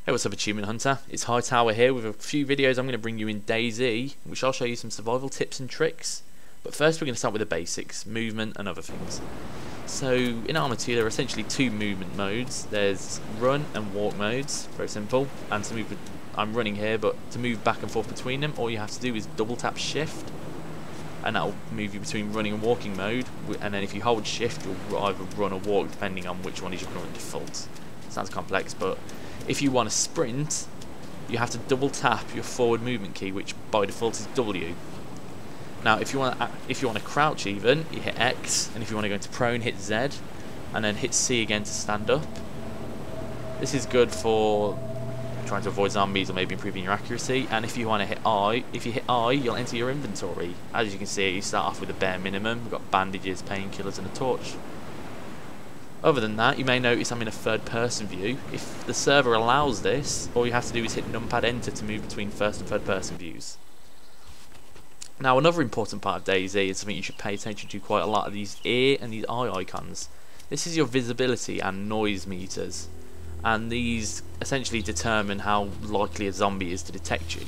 Hey, what's up, Achievement Hunter? It's Hightower here with a few videos I'm going to bring you in DayZ, which I'll show you some survival tips and tricks. But first we're going to start with the basics, movement and other things. So in Arma 2 there are essentially two movement modes. There's run and walk modes, very simple. And to move, I'm running here, but to move back and forth between them, all you have to do is double tap shift, and that'll move you between running and walking mode. And then if you hold shift, you'll either run or walk depending on which one is your current default. Sounds complex, but if you want to sprint, you have to double tap your forward movement key, which by default is W. Now, if you want to crouch, even you hit X, and if you want to go into prone, hit Z, and then hit C again to stand up. This is good for trying to avoid zombies or maybe improving your accuracy. And if you want to hit I, if you hit I, you'll enter your inventory. As you can see, you start off with a bare minimum. We've got bandages, painkillers, and a torch. Other than that, you may notice I'm in a third person view. If the server allows this, all you have to do is hit numpad enter to move between first and third person views. Now, another important part of DayZ is something you should pay attention to quite a lot, of these ear and these eye icons. This is your visibility and noise meters, and these essentially determine how likely a zombie is to detect you.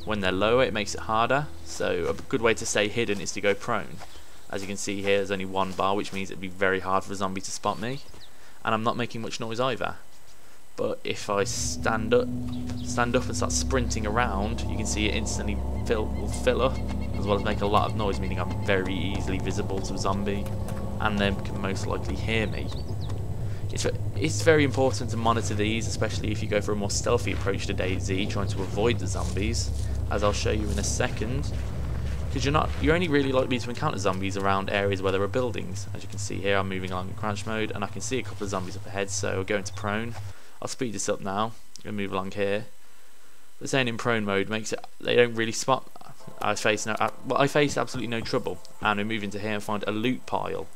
When they're lower, it makes it harder, so a good way to stay hidden is to go prone. As you can see here, there's only one bar, which means it'd be very hard for a zombie to spot me, and I'm not making much noise either. But if I stand up and start sprinting around, you can see it instantly will fill up, as well as make a lot of noise, meaning I'm very easily visible to a zombie, and they can most likely hear me. It's very important to monitor these, especially if you go for a more stealthy approach to DayZ, trying to avoid the zombies, as I'll show you in a second. Because you're only really likely to encounter zombies around areas where there are buildings. As you can see here, I'm moving along in crouch mode, and I can see a couple of zombies up ahead, so I'll go into prone. I'll speed this up now and move along here. But staying in prone mode makes it, they don't really spot. I face absolutely no trouble, and we move into here and find a loot pile.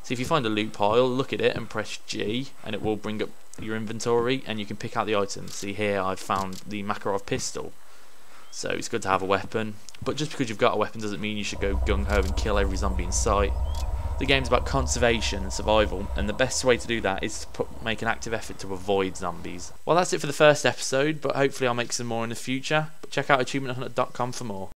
So if you find a loot pile, look at it and press G, and it will bring up your inventory, and you can pick out the items. See here, I've found the Makarov pistol. So it's good to have a weapon, but just because you've got a weapon doesn't mean you should go gung-ho and kill every zombie in sight. The game's about conservation and survival, and the best way to do that is to make an active effort to avoid zombies. Well, that's it for the first episode, but hopefully I'll make some more in the future. But check out achievementhunter.com for more.